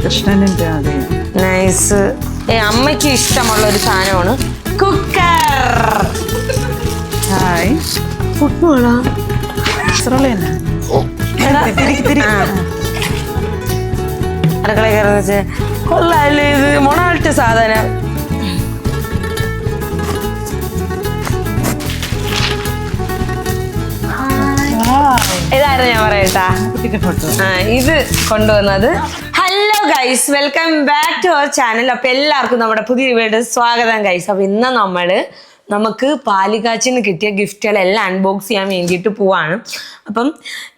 കൃഷ്ണനിന്റെ nice. അമ്മയ്ക്ക് ഇഷ്ടമുള്ള ഒരു സാധനമാണ് കുക്കർ. ഹായ് ഫുട്ബോളാ അടുക്കള കയറുന്ന കൊള്ളാല്ലേ ഇത് മൊണാൾട്ട് സാധനം. ഇതായിരുന്നു ഞാൻ പറയട്ടാ ഇത് കൊണ്ടുവന്നത്. Hello guys, welcome back to our channel. അപ്പൊ എല്ലാവർക്കും നമ്മുടെ പുതിയ വീഡിയോ സ്വാഗതം ഗൈസ്. അപ്പൊ ഇന്ന് നമുക്ക് പാലുകാച്ചിന് കിട്ടിയ ഗിഫ്റ്റുകളെല്ലാം അൺബോക്സ് ചെയ്യാൻ വേണ്ടിയിട്ട് പോവാണ്. അപ്പം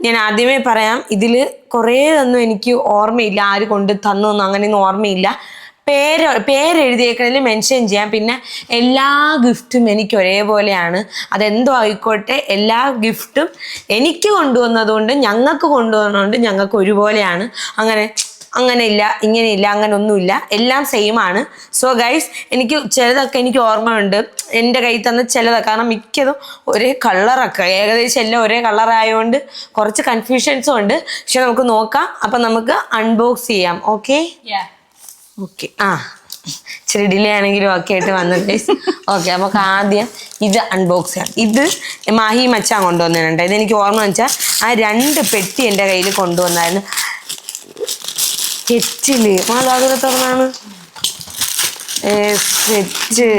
ഞാൻ ആദ്യമേ പറയാം, ഇതിൽ കുറേ ഒന്നും എനിക്ക് ഓർമ്മയില്ല, ആര് കൊണ്ട് തന്നൊന്നും അങ്ങനെയൊന്നും ഓർമ്മയില്ല. പേരെഴുതിയേക്കണതിൽ മെൻഷൻ ചെയ്യാം. പിന്നെ എല്ലാ ഗിഫ്റ്റും എനിക്ക് ഒരേപോലെയാണ്. അതെന്തോ ആയിക്കോട്ടെ, എല്ലാ ഗിഫ്റ്റും എനിക്ക് കൊണ്ടുവന്നതുകൊണ്ട് ഞങ്ങൾക്ക് കൊണ്ടുവന്നതുകൊണ്ട് ഞങ്ങൾക്ക് ഒരുപോലെയാണ്. അങ്ങനെ ഇല്ല, ഇങ്ങനെയില്ല, അങ്ങനെ ഒന്നുമില്ല, എല്ലാം സെയിം ആണ്. സോ ഗൈസ്, എനിക്ക് ചിലതൊക്കെ എനിക്ക് ഓർമ്മയുണ്ട്, എൻ്റെ കയ്യിൽ തന്ന ചിലതൊക്കെ. കാരണം മിക്കതും ഒരേ കളറൊക്കെ, ഏകദേശം എല്ലാം ഒരേ കളറായതുകൊണ്ട് കുറച്ച് കൺഫ്യൂഷൻസും ഉണ്ട്. പക്ഷെ നമുക്ക് നോക്കാം. അപ്പം നമുക്ക് അൺബോക്സ് ചെയ്യാം. Okay okay. ഇച്ചിരി ഡിലേ ആണെങ്കിലും ഒക്കെ ആയിട്ട് വന്നു ഗൈസ്. ഓക്കെ, നമുക്ക് ആദ്യം ഇത് അൺബോക്സ് ചെയ്യാം. ഇത് മാഹി മച്ചാൻ കൊണ്ടുവന്നിട്ടുണ്ട്. ഇതെനിക്ക് ഓർമ്മ വെച്ചാൽ ആ 2 പെട്ടി എൻ്റെ കയ്യിൽ കൊണ്ടുവന്നായിരുന്നു. കെറ്റില് മാതാപിത തുറന്നാണ് സെറ്റ്.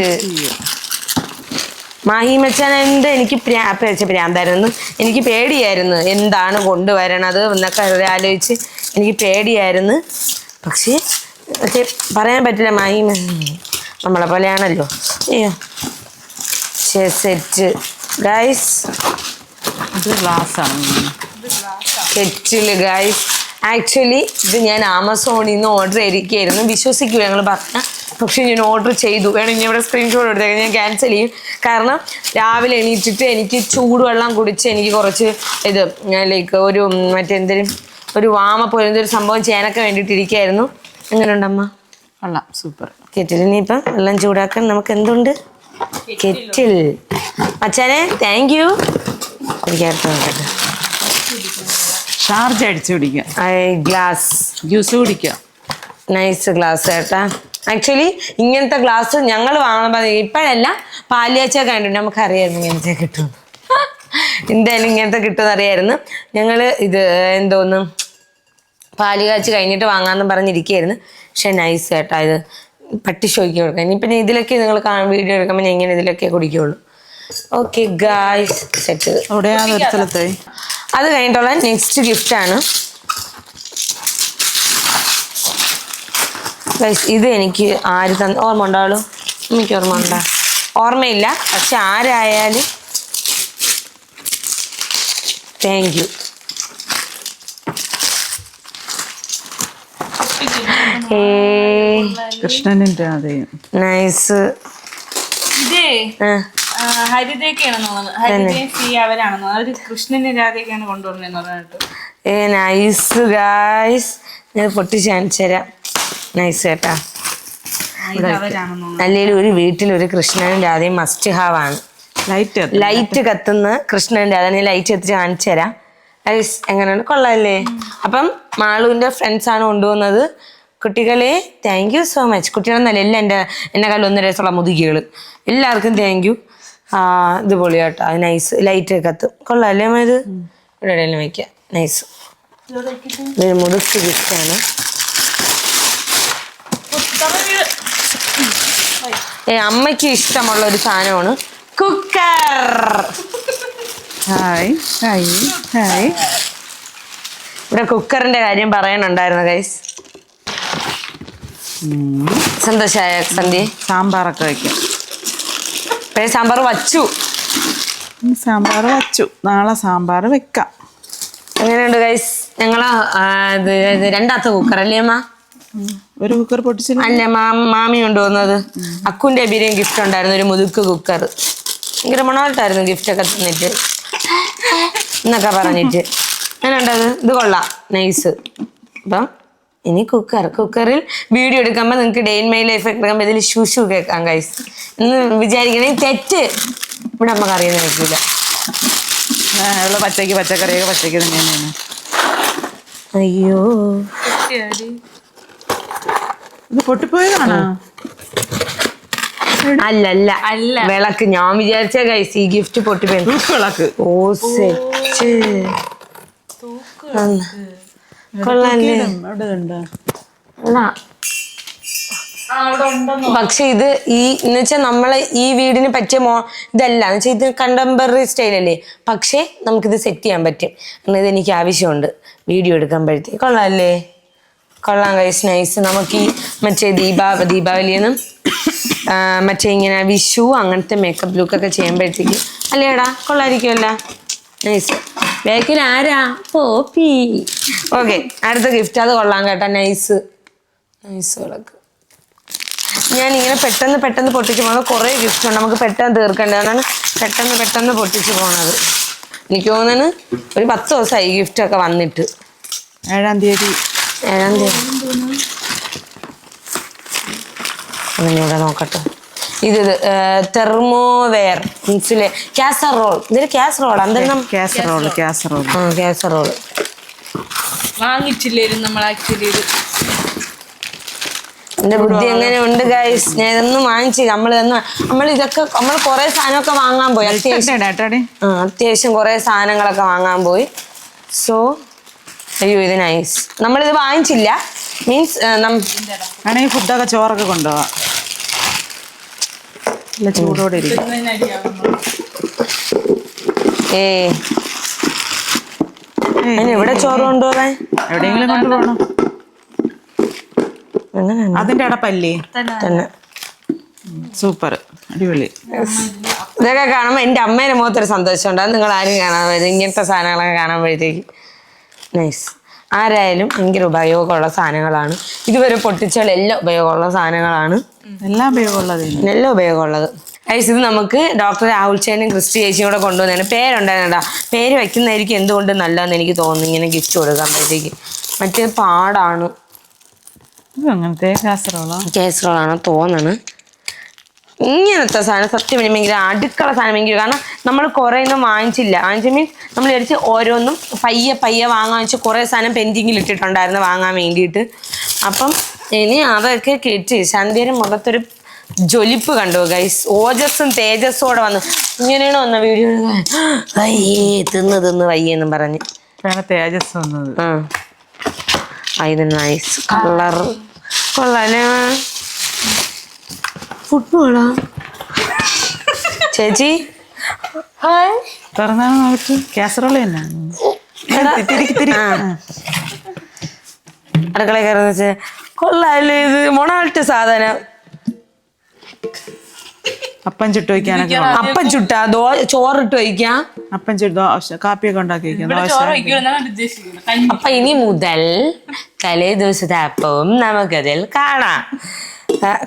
മാഹി മച്ചാൻ എനിക്ക് പ്രാന്തായിരുന്നു. എനിക്ക് പേടിയായിരുന്നു എന്താണ് കൊണ്ടുവരണത് എന്നൊക്കെ ആലോചിച്ച് എനിക്ക് പേടിയായിരുന്നു. പക്ഷേ പറയാൻ പറ്റില്ല, മാഹി നമ്മളെ പോലെയാണല്ലോ. അയ്യോ set guys, kettle guys. Actually ഇത് ഞാൻ ആമസോണിൽ നിന്ന് ഓർഡർ ചെയ്തിരിക്കുകയായിരുന്നു. വിശ്വസിക്കുക ഞങ്ങൾ പറഞ്ഞ, പക്ഷെ ഞാൻ ഓർഡർ ചെയ്തു. വേണമെങ്കിൽ ഇവിടെ സ്ക്രീൻഷോട്ട് എടുത്തേക്കാം, ഞാൻ ക്യാൻസൽ ചെയ്യും. കാരണം രാവിലെ എണീറ്റിട്ട് എനിക്ക് ചൂടുവെള്ളം കുടിച്ച് എനിക്ക് കുറച്ച് ഇത് ലൈക്ക് ഒരു മറ്റെന്തെങ്കിലും ഒരു വാമ പോലെ എന്തൊരു സംഭവം ചെയ്യാനൊക്കെ വേണ്ടിയിട്ടിരിക്കുകയായിരുന്നു. എങ്ങനെയുണ്ടമ്മ? കൊള്ളാം, സൂപ്പർ. കെറ്റിലിനി ഇപ്പം വെള്ളം ചൂടാക്കാൻ നമുക്ക് എന്തുണ്ട്? കെറ്റിൽ. അച്ഛനെ താങ്ക് യു. എനിക്കടുത്ത് ഷാർജ അടിച്ചു കുടിക്കാം, ഗ്ലാസ് ജ്യൂസ് കുടിക്കാം. നൈസ് ഗ്ലാസ് കേട്ടാ. ആക്ച്വലി ഇങ്ങനത്തെ ഗ്ലാസ് ഞങ്ങൾ വാങ്ങാൻ ഇപ്പോഴല്ല, പാലിയാച്ചൊക്കെ കണ്ടിട്ടുണ്ട്. നമുക്കറിയായിരുന്നു ഇങ്ങനത്തെ കിട്ടും, എന്തായാലും ഇങ്ങനത്തെ കിട്ടുമെന്ന് അറിയായിരുന്നു. ഞങ്ങൾ ഇത് എന്തോന്നും പാല് കാച്ച് കഴിഞ്ഞിട്ട് വാങ്ങാമെന്ന് പറഞ്ഞിരിക്കുകയായിരുന്നു. പക്ഷെ നൈസ് കേട്ടാ, ഇത് പട്ടി ഷോയ്ക്ക് കൊടുക്കാം. ഇനിയിപ്പം ഇതിലൊക്കെ നിങ്ങൾ വീഡിയോ എടുക്കുമ്പോൾ ഞാൻ ഇങ്ങനെ ഇതിലൊക്കെ കുടിക്കുള്ളൂ. Okay guys, set. അത് കഴിഞ്ഞിട്ടുള്ള നെക്സ്റ്റ് ഗിഫ്റ്റാണ് ഗൈസ്. ഇത് എനിക്ക് ആര് ഓർമ്മ ഉണ്ടാവുള്ളൂ, എനിക്ക് ഓർമ്മയില്ല. പക്ഷെ ആരായാലും താങ്ക് യു. കൃഷ്ണനിന്റെ നൈസ്. ഹരിതയൊക്കെയാണെന്ന് തോന്നുന്നത്. ഹരിതയും സി അവരാണെന്ന് തോന്നുന്നു. അവര് കൃഷ്ണന്റെ രാധയൊക്കെയാണ് കൊണ്ടുവരുന്നതെന്ന് പറഞ്ഞിട്ട്. നൈസ് ഗായ്സ്, ഞാൻ പൊട്ടിച്ച് കാണിച്ചു തരാം. നൈസ് കേട്ടാ. അല്ലെങ്കിൽ ഒരു വീട്ടിലൊരു കൃഷ്ണനും രാധയും മസ്റ്റ് ഹാവ് ആണ്. ലൈറ്റ് കത്തുന്ന കൃഷ്ണന്റെ രാധ. ഞാൻ ലൈറ്റ് കത്തിച്ച് കാണിച്ചു തരാം. എങ്ങനെയാണ്? കൊള്ളാല്ലേ? അപ്പം മാളുവിന്റെ ഫ്രണ്ട്സ് ആണ് കൊണ്ടുവന്നത്. കുട്ടികളെ താങ്ക് യു സോ മച്ച്. കുട്ടികളെന്നല്ല, എല്ലാം എന്നെ കാലം 1.5 വയസ്സുള്ള മുതുകികൾ, എല്ലാവർക്കും താങ്ക് യു. ഇത് പൊളി കേട്ടോ, നൈസ്. ലൈറ്റ് കത്തും, കൊള്ളാല്ലേ അമ്മ? ഇത് ഇവിടെ എവിടെയെങ്കിലും വയ്ക്കാം. നൈസ്. ഇതൊരു മുതുക്ക് ഗിഫ്റ്റാണ്. അമ്മയ്ക്ക് ഇഷ്ടമുള്ള ഒരു സാധനമാണ് കുക്കർ. Hi hi hi. ഇവിടെ കുക്കറിന്റെ കാര്യം പറയാനുണ്ടായിരുന്നു ഗൈസ്. സന്തോഷായ സന്ധ്യ? സാമ്പാറൊക്കെ വയ്ക്കാം. സാമ്പാർ വച്ചു, നാളെ സാമ്പാർ വെക്കാം. എങ്ങനെയുണ്ട് ഗൈസ്? ഞങ്ങളാ 2ാമത്തെ കുക്കർ അല്ലേ അമ്മ? ഒരു കുക്കർ പൊട്ടിച്ചില്ല? അല്ല, മാമി കൊണ്ടുവന്നത്. അക്കുന്റെ ബിരിയാണി ഗിഫ്റ്റ് ഉണ്ടായിരുന്നു, ഒരു മുതുക്ക് കുക്കർ. ഭയങ്കര മണമായിട്ടായിരുന്നു ഗിഫ്റ്റൊക്കെ തന്നിട്ട് എന്നൊക്കെ പറഞ്ഞിട്ട്. അങ്ങനെയുണ്ടത്. ഇത് കൊള്ളാം, നൈസ്. അപ്പം ഇനി കുക്കറിൽ വീഡിയോ എടുക്കുമ്പോൾ നിങ്ങൾക്ക് ഡേ ഇൻ മൈ ലൈഫ് ഒക്കെ എടുക്കുമ്പോൾ ഇതിൽ ഷൂ കേൾക്കാം ഗൈസ് എന്ന് വിചാരിക്കണേ. തെറ്റ്. ഇവിടെ അമ്മക്ക് അറിയുന്ന കേൾക്കില്ല. പച്ചക്കറിയൊക്കെ പച്ചയ്ക്ക് തന്നെയാണ്. അയ്യോ ഇത് പൊട്ടിപ്പോയതാണോ? അല്ല അല്ല. വിളക്ക്. ഞാൻ വിചാരിച്ച ഗൈസ് ഈ ഗിഫ്റ്റ് പൊട്ടിപ്പോയി. വിളക്ക്. ഓ സെറ്റ് കൊള്ളാല്ലേ? അവിടെ ഉണ്ടോ? പക്ഷെ ഇത് എന്ന് വെച്ചാൽ നമ്മളെ ഈ വീടിന് പറ്റിയ ഇതല്ല എന്ന് വെച്ചാൽ ഇത് കണ്ടംപററി സ്റ്റൈലല്ലേ. പക്ഷെ നമുക്കിത് സെറ്റ് ചെയ്യാൻ പറ്റും. ഇത് എനിക്ക് ആവശ്യമുണ്ട് വീഡിയോ എടുക്കുമ്പോഴത്തേക്ക്. കൊള്ളാല്ലേ? കൊള്ളാം ഗൈസ്, നൈസ്. നമുക്ക് ഈ മറ്റേ ദീപാവലിയെന്നും മറ്റേ ഇങ്ങനെ വിഷു അങ്ങനത്തെ മേക്കപ്പ് ലുക്കൊക്കെ ചെയ്യുമ്പോഴത്തേക്ക് അല്ലേടാ കൊള്ളായിരിക്കുമല്ല. നൈസ്. ബാക്കിൽ ആരാ? പോപ്പി. ഓക്കെ, അടുത്ത ഗിഫ്റ്റ്. അത് കൊള്ളാം കേട്ടോ. നൈസ് വിളക്ക്. ഞാൻ ഇങ്ങനെ പെട്ടെന്ന് പൊട്ടിച്ച് പോകുന്നത് കുറേ ഗിഫ്റ്റ് ഉണ്ട്. നമുക്ക് പെട്ടെന്ന് തീർക്കേണ്ടതാണ് പെട്ടെന്ന് പൊട്ടിച്ച് പോണത്. എനിക്ക് തോന്നുന്നു ഒരു 10 ദിവസമായി ഗിഫ്റ്റ് ഒക്കെ വന്നിട്ട്. 7-ാം തീയതി. ഇവിടെ നോക്കട്ടെ. ഇത് തെർമോവെയർ മീൻസിലെ കാസറോൾ. ഇതിന് കാസറോൾ എന്തെണ്ണം? കാസറോൾ വാങ്ങിച്ചില്ലായിരുന്നു നമ്മൾ ആക്ച്വലി. എന്റെ ബുദ്ധി എങ്ങനെ ഉണ്ട് ഗൈസ്? ഞാൻ ഇതൊന്നും വാങ്ങിച്ചു. നമ്മൾ ഇതൊക്കെ നമ്മൾ കുറെ സാധനമൊക്കെ വാങ്ങാൻ പോയി. അത്യാവശ്യം കുറെ സാധനങ്ങളൊക്കെ വാങ്ങാൻ പോയി. സോ അയ്യോ ഇത് നൈസ്. നമ്മളിത് വാങ്ങിച്ചില്ല. മീൻസ് ആണെങ്കിൽ ഫുഡൊക്കെ ചോറൊക്കെ കൊണ്ടുപോവാം. ചൂടോടെ ഇരിക്കും. എവിടെ ചോറ് കൊണ്ടുപോകാൻ? എവിടെയെങ്കിലും കൊണ്ടുപോകണം. അതിന്റെ അടപ്പല്ലേ? തന്നെ സൂപ്പർ, അടിപൊളി. ഇതൊക്കെ കാണുമ്പോൾ എൻ്റെ അമ്മേനെ മുഖത്തൊരു സന്തോഷമുണ്ട്. അത് നിങ്ങൾ ആരും കാണാൻ പറ്റും. ഇങ്ങനത്തെ സാധനങ്ങളൊക്കെ കാണുമ്പോഴത്തേക്ക് നൈസ്. ആരായാലും ഭയങ്കര ഉപയോഗമുള്ള സാധനങ്ങളാണ്. ഇതുവരെ പൊട്ടിച്ചാൽ ഉപയോഗമുള്ള സാധനങ്ങളാണ്. എല്ലാം ഉപയോഗമുള്ളത്. ഗൈസ്, ഇത് നമുക്ക് ഡോക്ടർ രാഹുൽ ചേനും ക്രിസ്റ്റി ചേച്ചിയും കൂടെ കൊണ്ടുവന്നതാണ്. പേരുണ്ടായിരുന്നടാ. പേര് വയ്ക്കുന്നതായിരിക്കും എന്തുകൊണ്ട് നല്ലതെന്ന് എനിക്ക് തോന്നുന്നു ഇങ്ങനെ ഗിഫ്റ്റ് കൊടുക്കുമ്പോഴത്തേക്ക്. മറ്റേ പാടാണ്. അങ്ങനത്തെ കാസറോളാണ് തോന്നണ്. ഇങ്ങനത്തെ സാധനം സത്യം ഭയങ്കര അടുക്കള സാധനം ഭയങ്കര. കാരണം നമ്മൾ കുറേ ഒന്നും വാങ്ങിച്ചില്ല. മീൻസ് നമ്മൾ വിചാരിച്ച് ഓരോന്നും പയ്യെ വാങ്ങാൻ വെച്ച് കുറേ സാധനം പെൻഡിങ്ങിൽ ഇട്ടിട്ടുണ്ടായിരുന്നു വാങ്ങാൻ വേണ്ടിയിട്ട്. അപ്പം ഇനി അതൊക്കെ കിട്ടി. സന്ധ്യയുടെ മുഖത്തൊരു ജ്വലിപ്പ് കണ്ടു ഗൈസ്. ഓജസ്സും തേജസ്സോടെ വന്നു. ഇങ്ങനെയാണ് വന്ന വീഡിയോ. തിന്ന് വയ്യെന്നും പറഞ്ഞ് തേജസ് വന്നത്. ഇത് നൈസ് കളർ. കൊള്ളാല്ലേ? ഫുട്ബോളാ ചേച്ചി? തുറന്നാ കാസറോള തന്നെ. അടുക്കള കയറുന്ന വെച്ചാൽ കൊള്ളാല്ലേ? ഇത് മൊണാൾട്ട് സാധനം. അപ്പം ചുട്ട് വയ്ക്കാനൊക്കെ. അപ്പം ചുട്ടാ ചോറിട്ട് വയ്ക്കാം. അപ്പം ചുട്ട് കാപ്പിയൊക്കെ ഉണ്ടാക്കി വയ്ക്കാം. അപ്പൊ ഇനി മുതൽ തലേ ദിവസത്തെ അപ്പവും നമുക്കതിൽ കാണാം.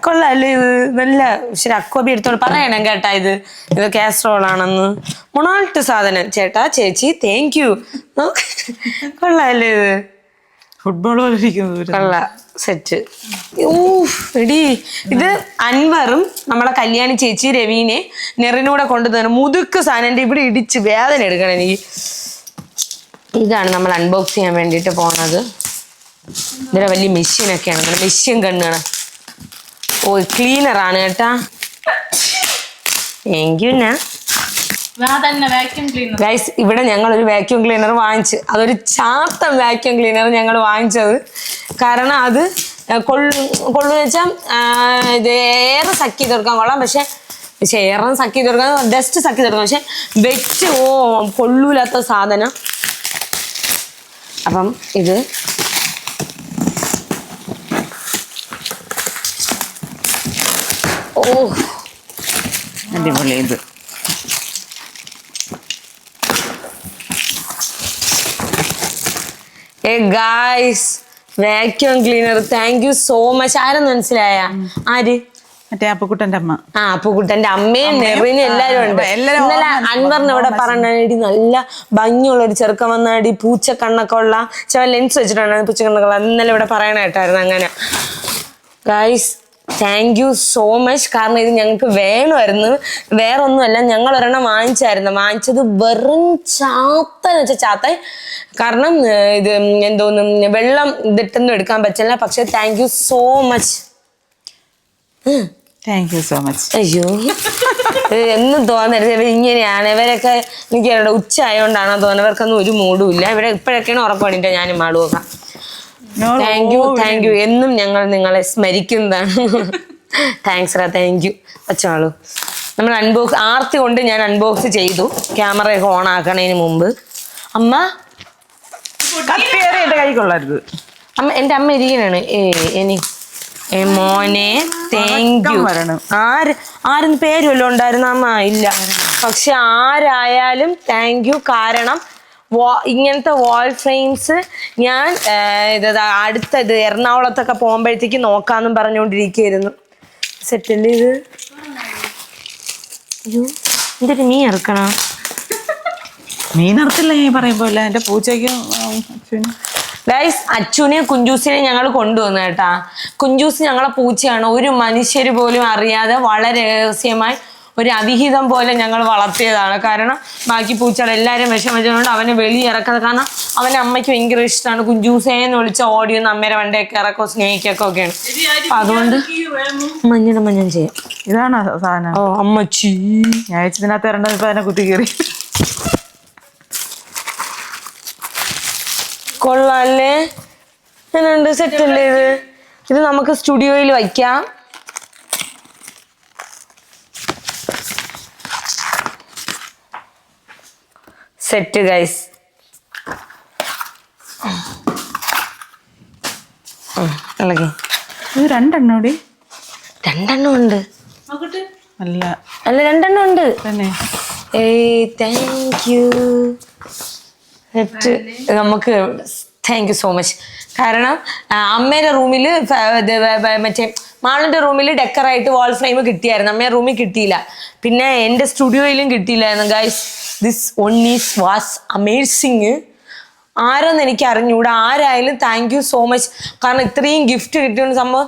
കൊള്ളാല്ലേ? ഇത് നല്ല ശരി. അക്കോബി എടുത്തോണ്ട് പറയണം കേട്ടാ ഇത് കാസറോൾ ആണെന്ന്. മൊണാൾട്ട് സാധനം. ചേട്ടാ ചേച്ചി താങ്ക് യു. കൊള്ളാല്ലേ? ഇത് ഫുട്ബോൾ കൊള്ള സെറ്റ്. എടി ഇത് അൻവറും നമ്മളെ കല്യാണി ചേച്ചി രവീനെ നെറിനൂടെ കൊണ്ടുതന്നെ മുതുക്ക് സാധനം. എൻ്റെ ഇവിടെ ഇടിച്ച് വേദന എടുക്കണം എനിക്ക്. ഇതാണ് നമ്മൾ അൺബോക്സ് ചെയ്യാൻ വേണ്ടിയിട്ട് പോണത്. ഇതിലെ വലിയ മെഷീനൊക്കെയാണ്. മെഷീൻ കണ്ണാണ്. ക്ലീനറാണ് കേട്ടാ. ഗൈസ്, ഇവിടെ ഞങ്ങൾ ഒരു വാക്യൂം ക്ലീനർ വാങ്ങിച്ച്. അതൊരു ചാത്തൻ വാക്യൂം ക്ലീനർ ഞങ്ങൾ വാങ്ങിച്ചത്. കാരണം അത് കൊള്ളുന്ന വെച്ചാൽ ഇത് ഏറെ സക്കി തീർക്കാൻ കൊള്ളാം. പക്ഷെ ഏറെ സക്കി തീർക്കാൻ ഡസ്റ്റ് സക്കി തീർക്കാം. പക്ഷെ വെച്ച് കൊള്ളൂലാത്ത സാധനം. അപ്പം ഇത് അടിപൊളി. ഇത് guys vacuum cleaner. Thank you so much. ആരെന്ന് മനസ്സിലായ? ആര്? മറ്റേ അപ്പുക്കുട്ടന്റെ അമ്മ. അപ്പുക്കുട്ടന്റെ അമ്മയും നെറിനും എല്ലാരും ഉണ്ട്. ഇന്നലെ അൻവറിന് ഇവിടെ പറഞ്ഞടി നല്ല ഭംഗിയുള്ള ഒരു ചെറുക്കം വന്നാടി പൂച്ചക്കണ്ണൊക്കെ ഉള്ള ലെൻസ് വെച്ചിട്ടുണ്ടായിരുന്നു പൂച്ചക്കണ്ണൊക്കെ. ഇന്നലെ ഇവിടെ പറയണ കേട്ടായിരുന്നു. അങ്ങനെ guys thank you so much. കാരണം ഇത് ഞങ്ങൾക്ക് വേണമായിരുന്നു, വേറെ ഒന്നുമല്ല, ഞങ്ങൾ ഒരെണ്ണം വാങ്ങിച്ചത് വെറും ചാത്തൻ വെച്ച ചാത്തൻ. കാരണം ഇത് എന്തോന്നും വെള്ളം ഇതിട്ടൊന്നും എടുക്കാൻ പറ്റില്ല. പക്ഷെ thank you so much. Thank you so much. അയ്യോ, എന്നും തോന്നരുത് ഇങ്ങനെയാണ്. ഇവരൊക്കെ എനിക്ക് ഉച്ച ആയതുകൊണ്ടാണോ തോന്നുന്നത്, ഇവർക്കൊന്നും ഒരു മൂടും ഇല്ല. ഇവിടെ ഇപ്പോഴൊക്കെയാണ് ഉറപ്പാണിട്ടോ ഞാനും മാളുവൊക്കെ. Thank you. എന്നും ഞങ്ങൾ നിങ്ങളെ സ്മരിക്കുന്നതാണ്. താങ്ക്സ് റാ, താങ്ക് യു. വെച്ചോളൂ. നമ്മൾ ആർത്തി കൊണ്ട് ഞാൻ അൺബോക്സ് ചെയ്തു, ക്യാമറയൊക്കെ ഓൺ ആക്കണതിന് മുമ്പ്. അമ്മ കഴിക്കൊള്ളരുത്. എൻ്റെ അമ്മ ഇരിക്കണാണ്. മോനെ താങ്ക് യു. ആരും പേര് വല്ലതും ഉണ്ടായിരുന്ന അമ്മ? ഇല്ല. പക്ഷെ ആരായാലും താങ്ക് യു. കാരണം ഇങ്ങനത്തെ വാൾ ഫ്രെയിംസ് ഞാൻ അടുത്തത് എറണാകുളത്തൊക്കെ പോകുമ്പോഴത്തേക്ക് നോക്കാന്നും പറഞ്ഞുകൊണ്ടിരിക്കുകയായിരുന്നു. സെറ്റല്ലേ ഇത്? അയ്യോ, എന്തൊരു മീൻ ഇറക്കണം. മീൻ ഇറക്കില്ല ഞാൻ പറയുമ്പോലെ. എൻ്റെ പൂച്ചയ്ക്കും ഗൈസ്, അച്ചുവിനെ കുഞ്ചൂസിനെ ഞങ്ങൾ കൊണ്ടുവന്നു കേട്ടാ. കുഞ്ചൂസ് ഞങ്ങളെ പൂച്ചയാണ്. ഒരു മനുഷ്യർ പോലും അറിയാതെ വളരെ രഹസ്യമായി ഒരു അവിഹിതം പോലെ ഞങ്ങൾ വളർത്തിയതാണ്. കാരണം ബാക്കി പൂച്ചകൾ എല്ലാവരും വിഷമിച്ചുകൊണ്ട് അവനെ വെളിയിറക്കുന്നത്. കാരണം അവനെ അമ്മയ്ക്ക് ഭയങ്കര ഇഷ്ടമാണ്. കുഞ്ചൂസേന്ന് വിളിച്ച ഓടിയൊന്ന് അമ്മേരെ വണ്ടിയൊക്കെ ഇറക്കോ സ്നേഹിക്കൊക്കെ ഒക്കെയാണ്. അപ്പൊ അതുകൊണ്ട് മഞ്ഞ ചെയ്യാം. ഇതാണ് സാധനം. ഓ അമ്മച്ചി, ഞാൻ ഇതിനകത്ത് ഇരണ്ടപ്പോ അതിനെ കുത്തി കയറി. കൊള്ളാല്ലേ? എന്നുണ്ട്? സെറ്റല്ലേ ഇത്? ഇത് നമുക്ക് സ്റ്റുഡിയോയിൽ വയ്ക്കാം. Set guys. ഇളകി. ഇത് രണ്ടെണ്ണം ഉണ്ട്. അല്ല, രണ്ടെണ്ണം ഉണ്ട് തന്നെ. Thank you. നമുക്ക് താങ്ക് യു സോ മച്ച്. കാരണം അമ്മേടെ റൂമിൽ മറ്റേ മാളിന്റെ റൂമിൽ ഡെക്കറായിട്ട് വാൾ ഫ്രെയിം കിട്ടിയായിരുന്നു. അമ്മയുടെ റൂമിൽ കിട്ടിയില്ല. പിന്നെ എൻ്റെ സ്റ്റുഡിയോയിലും കിട്ടിയില്ലായിരുന്നു. Guys, this one was amazing. ആരെന്ന് എനിക്ക് അറിഞ്ഞൂടാ. ആരായാലും താങ്ക് യു സോ മച്ച്. കാരണം ഇത്രയും ഗിഫ്റ്റ് കിട്ടിയ സംഭവം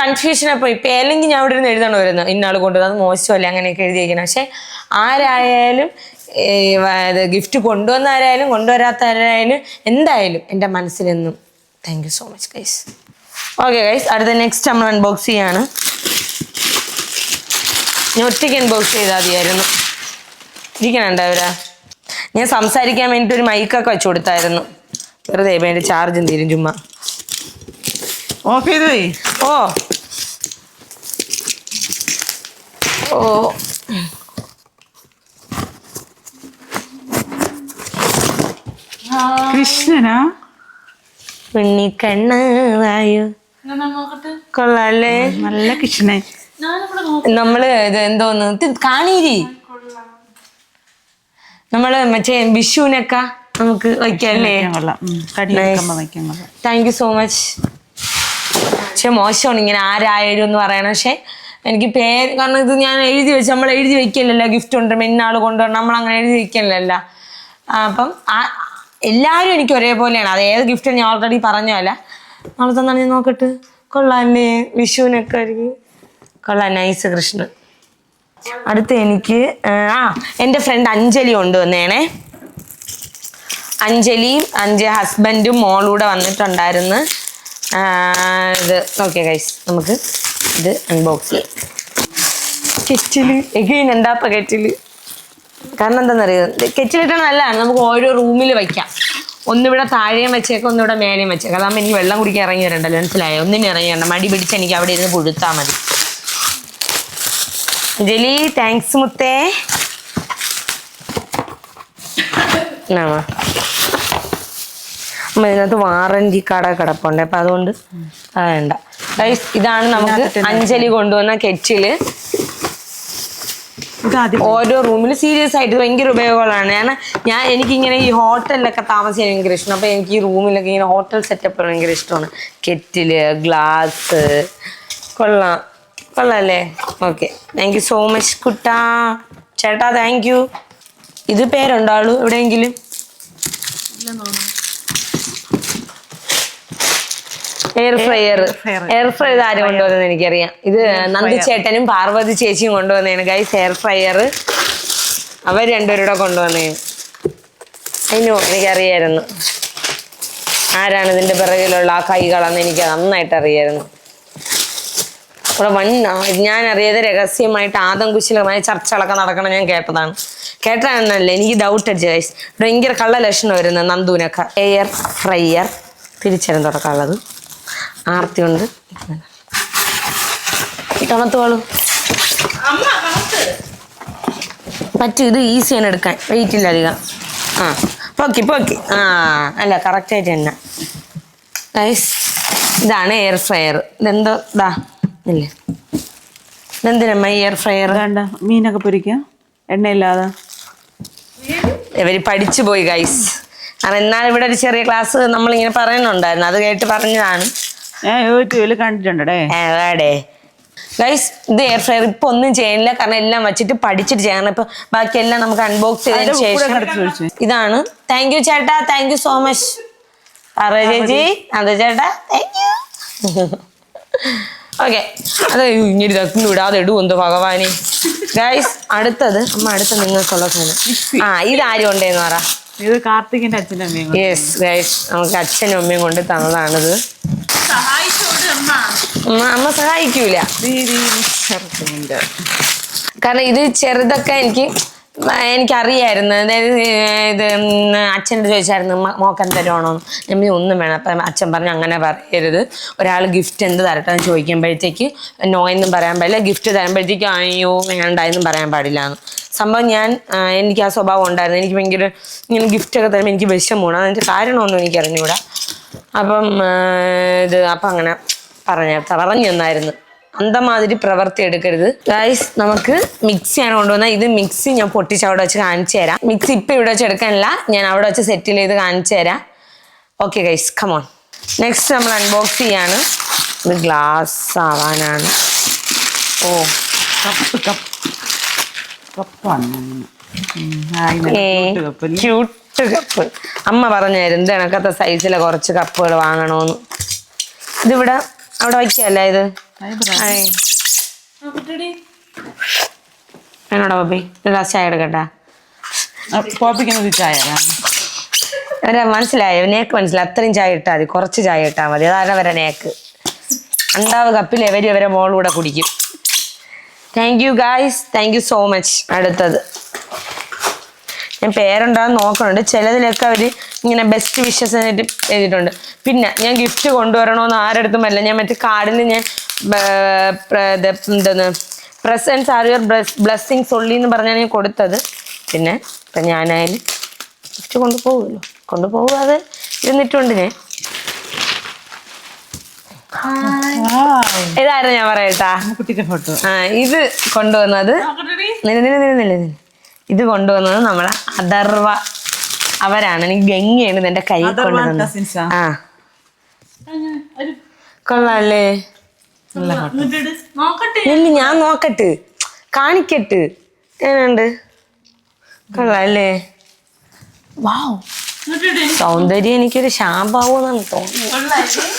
കൺഫ്യൂഷനായി പോയി. ഇപ്പം അല്ലെങ്കിൽ ഞാൻ ഇവിടെ നിന്ന് എഴുതണമായിരുന്നു ഇന്നാൾ കൊണ്ടുവന്നത്, അത് മോശമല്ല അങ്ങനെയൊക്കെ എഴുതിയിരിക്കണം. പക്ഷെ ആരായാലും ഗിഫ്റ്റ് കൊണ്ടുവന്ന ആരായാലും കൊണ്ടുവരാത്ത ആരായാലും എന്തായാലും എൻ്റെ മനസ്സിലെന്നും thank you so much guys. Okay guys, അടുത്ത നെക്സ്റ്റ് നമ്മൾ അൺബോക്സ് ചെയ്യാണ്. ഞാൻ ഒറ്റയ്ക്ക് അൺബോക്സ് ചെയ്താൽ മതിയായിരുന്നു. ഇരിക്കണുണ്ടോ അവരാ? ഞാൻ സംസാരിക്കാൻ വേണ്ടിയിട്ട് ഒരു മൈക്കൊക്കെ വെച്ച് കൊടുത്തായിരുന്നു. വെറുതെ എൻ്റെ ചാർജും തീരും ചുമ്മാ. ഓഫ് ചെയ്തു പോയി. ഓ കൃഷ്ണനാ? ഉണ്ണിക്കണ്ണ വായു. കൊള്ളാല്ലേ? നല്ല കൃഷ്ണൻ. നമ്മള് ഇത് എന്തോന്ന് കാണീരി. നമ്മള് മറ്റേ വിഷുവിനൊക്കെ നമുക്ക് വയ്ക്കാല്ലേ? Thank you so much. പക്ഷെ മോശമാണ് ഇങ്ങനെ ആരായാലും എന്ന് പറയണം. പക്ഷെ എനിക്ക് പേര്, കാരണം ഇത് ഞാൻ എഴുതി വെച്ച് നമ്മൾ എഴുതി വെക്കലല്ലോ. ഗിഫ്റ്റ് ഉണ്ട് ഇന്നാൾ കൊണ്ടുവരണം, നമ്മൾ അങ്ങനെ എഴുതി വെക്കലല്ലോ. അപ്പം എല്ലാവരും എനിക്ക് ഒരേപോലെയാണ്. അത് ഏത് ഗിഫ്റ്റ് ഞാൻ ഓൾറെഡി പറഞ്ഞല്ല. നാളെ തന്നാണ് ഞാൻ നോക്കട്ടെ. കൊള്ളാല്ലേ? വിഷുവിനൊക്കെ ആയിരിക്കും. കൊള്ളാം. നൈസ് കൃഷ്ണൻ. അടുത്ത് എനിക്ക് എൻ്റെ ഫ്രണ്ട് അഞ്ജലി കൊണ്ടുവന്നേണേ. അഞ്ജലിയും ഹസ്ബൻഡും മോളൂടെ വന്നിട്ടുണ്ടായിരുന്നു. ഇത് ഓക്കെ ഗൈസ്, നമുക്ക് ഇത് അൺബോക്സ് ചെയ്യാം. കെറ്റില് എഗെയിൻ എന്താപ്പ കെറ്റില്? കാരണം എന്താണെന്നറിയാം, കെറ്റിലിട്ടാണ് നല്ലതാണ്. നമുക്ക് ഓരോ റൂമിൽ വയ്ക്കാം. ഒന്നിവിടെ താഴെയും വെച്ചേക്കാം, ഒന്നിവിടെ മേലെയും വെച്ചേക്കാം. അതാകുമ്പോൾ എനിക്ക് വെള്ളം കുടിക്കാൻ ഇറങ്ങി വരണ്ടല്ലോ. മനസ്സിലായോ? ഒന്നിനും ഇറങ്ങി വരണ്ട. മടി പിടിച്ച് എനിക്ക് അവിടെ ഇരുന്ന് പുഴുത്താൽ മതി. ജലി താങ്ക്സ് മുത്തേ. ഇതിനകത്ത് വാറന്റി കാർഡ് കിടപ്പുണ്ട്. അപ്പം അതുകൊണ്ട് വേണ്ട. ഇതാണ് നമുക്ക് അഞ്ജലി കൊണ്ടുവന്ന കെറ്റില്. ഓരോ റൂമിൽ സീരിയസ് ആയിട്ട് ഭയങ്കര ഉപയോഗങ്ങളാണ്. കാരണം എനിക്കിങ്ങനെ ഈ ഹോട്ടലിലൊക്കെ താമസിക്കാൻ ഭയങ്കര ഇഷ്ടമാണ്. അപ്പം എനിക്ക് ഈ റൂമിലൊക്കെ ഇങ്ങനെ ഹോട്ടൽ സെറ്റപ്പ് ഭയങ്കര ഇഷ്ടമാണ്. Kettle, glass. കൊള്ളാല്ലേ? Okay, thank you so much കുട്ടാ. ചേട്ടാ താങ്ക് യു. ഇത് പേരുണ്ടോ ആളു എവിടെയെങ്കിലും? എയർ ഫ്രയർ ആരും കൊണ്ടുവന്നത് എനിക്കറിയാം. ഇത് നന്ദി ചേട്ടനും പാർവതി ചേച്ചിയും കൊണ്ടുവന്നതാണ് ഗൈസ്. എയർ ഫ്രയർ അവർ രണ്ടുപേരുടെ കൊണ്ടുവന്നതാണ്. അതിനോ എനിക്കറിയായിരുന്നു ആരാണ് ഇതിന്റെ പിറകിലുള്ള ആ കൈകളെന്ന് എനിക്ക് നന്നായിട്ട് അറിയായിരുന്നു. ഇവിടെ ഞാൻ അറിയാതെ രഹസ്യമായിട്ട് ആദംകുശലമായ ചർച്ചകളൊക്കെ നടക്കണം ഞാൻ കേട്ടതാണല്ലേ എനിക്ക് ഡൗട്ട് അടിച്ചു ഗൈസ്. ഭയങ്കര കള്ള ലക്ഷണം വരുന്നത് നന്ദുവിനൊക്കെ. എയർ ഫ്രയർ തിരിച്ചരം തുടക്കമുള്ളത് ആർത്തി ഉണ്ട്. കമത്തോളൂ പറ്റും. ഇത് ഈസിയാണ് എടുക്കാൻ, വെയിറ്റ് ഇല്ല അധികം. പോക്കി അല്ല കറക്റ്റായിട്ട് തന്നെ ഗൈസ്. ഇതാണ് എയർ ഫ്രയർ. ഇതെന്തോ ഇല്ലേ ഇതെന്തിനമ്മ എയർ ഫ്രയർ? വേണ്ട, മീനൊക്കെ പൊരിക്കാം എണ്ണയില്ലാതെ. ഇവര് പഠിച്ചു പോയി ഗൈസ്. കാരണം എന്നാൽ ഇവിടെ ഒരു ചെറിയ ക്ലാസ് നമ്മളിങ്ങനെ പറയുന്നുണ്ടായിരുന്നു, അത് കേട്ട് പറഞ്ഞതാണ്. ഞാൻ യൂട്യൂബിൽ കണ്ടിട്ടുണ്ടേ ഗൈസ്. ഇത് എയർ ഫ്രയർ ഇപ്പൊ ഒന്നും ചെയ്യണില്ല, കാരണം എല്ലാം വെച്ചിട്ട് പഠിച്ചിട്ട് ചെയ്യണം. ഇപ്പൊ ബാക്കിയെല്ലാം നമുക്ക് അൺബോക്സ് ചെയ്തതിന് ശേഷം. ഇതാണ്. താങ്ക് യു ചേട്ടാ, താങ്ക് യു സോ മച്ച്. ചേച്ചി അതെ ചേട്ടാ, താങ്ക് യു. ഓക്കെ, അത് ഇങ്ങനെ വിടാതെ ഇടും എന്തോ ഭഗവാനെ. ഗൈസ് അടുത്തത് നിങ്ങൾക്കുള്ള സാധനം. ഇതാരും ഉണ്ടേന്ന് പറ. ഇത് കാർത്തികിന്റെ അച്ഛനും അമ്മയും. യെസ് ഗൈസ്, നമുക്ക് അച്ഛനും അമ്മയും കൊണ്ട് തന്നതാണിത്. അമ്മ സഹായിക്കൂല, കാരണം ഇത് ചെറുതൊക്കെ എനിക്കറിയായിരുന്നു. അതായത് ഇത് അച്ഛനോട് ചോദിച്ചായിരുന്നു മോക്കൻ തരുവാണോന്ന്. ഞാൻ ഒന്നും വേണം. അപ്പം അച്ഛൻ പറഞ്ഞു അങ്ങനെ പറയരുത്, ഒരാൾ ഗിഫ്റ്റ് എന്ത് തരട്ടെ എന്ന് ചോദിക്കുമ്പോഴത്തേക്ക് നോ എന്നും പറയാൻ പാടില്ല, ഗിഫ്റ്റ് തരുമ്പോഴത്തേക്ക് അയ്യോ വേണ്ട എന്നും പറയാൻ പാടില്ല എന്ന്. സംഭവം എനിക്ക് ആ സ്വഭാവം ഉണ്ടായിരുന്നു. എനിക്ക് ഭയങ്കര ഇങ്ങനെ ഗിഫ്റ്റൊക്കെ തരുമ്പോൾ എനിക്ക് വിഷമമാണ്. അതിൻ്റെ കാരണമൊന്നും എനിക്കറിഞ്ഞൂടാ. അപ്പം അങ്ങനെ പറഞ്ഞു തന്നായിരുന്നു. അന്തമാതിരി പ്രവർത്തി എടുക്കരുത് ഗൈസ്. നമുക്ക് മിക്സിയാണ് കൊണ്ടുവന്നത്. ഇത് മിക്സി ഞാൻ പൊട്ടിച്ച് അവിടെ വെച്ച് കാണിച്ചു തരാം. മിക്സി ഇപ്പം ഇവിടെ വെച്ച് എടുക്കാനില്ല, ഞാൻ അവിടെ വെച്ച് സെറ്റിൽ ചെയ്ത് കാണിച്ചു തരാം. Okay guys, come on. നെക്സ്റ്റ് നമ്മൾ അൺബോക്സ് ചെയ്യാണ്. ഇത് ഗ്ലാസ് ആവാനാണ്. Cute cup. അമ്മ പറഞ്ഞായിരുന്നു കണക്കത്തെ സൈസിലെ കുറച്ച് കപ്പുകൾ വാങ്ങണമെന്ന്. ഇതിവിടെ അവിടെ വയ്ക്കല്ലേ ഇത്? എന്നോടാ ബോബി, ഗ്ലാസ് ചായ എടുക്കട്ടാ? മനസ്സിലായോ? നേക്ക് മനസ്സിലായി. അത്രയും ചായ ഇട്ടാൽ മതി, കുറച്ച് ചായ ഇട്ടാൽ മതി. അതാണ് വരെ നേക്ക്. ഉണ്ടാവ് കപ്പിൽ ഇവരെ മോളൂടെ കുടിക്കും. Thank you guys, thank you so much. അടുത്തത് ഞാൻ പേരുണ്ടാകുന്ന നോക്കുന്നുണ്ട്. ചിലതിലൊക്കെ അവർ ഇങ്ങനെ ബെസ്റ്റ് വിഷസ് എന്നിട്ട് എഴുതിയിട്ടുണ്ട്. പിന്നെ ഞാൻ ഗിഫ്റ്റ് കൊണ്ടുവരണമെന്ന് ആരടുത്തും അല്ല, ഞാൻ മറ്റേ കാർഡിൽ ഞാൻ എന്താണ് പ്രസൻസ് ആർ യുവർ ബ്ലെസ്സിങ്സ് ഒള്ളി എന്ന് പറഞ്ഞാണ് ഞാൻ കൊടുത്തത്. പിന്നെ ഇപ്പം ഞാനായാലും ഗിഫ്റ്റ് കൊണ്ടുപോകാതെ ഇരുന്നിട്ടുണ്ട് ഞാൻ. ഇതായിരുന്നു ഞാൻ പറയട്ടാ ഫോട്ടോ. ഇത് കൊണ്ടുവന്നത് നമ്മളെ അഥർവ അവരാണ്. എനിക്ക് ഗംഗയാണ് എന്റെ കൈ കൊണ്ടുവന്നത്. കൊള്ളാല്ലേ? ഇല്ല ഞാൻ നോക്കട്ട്, കാണിക്കട്ട് എങ്ങനെയുണ്ട്? കൊള്ളാല്ലേ? വാവ്, സൗന്ദര്യം എനിക്കൊരു ശാമ്പാവൂന്നാണ് തോന്നുന്നത്.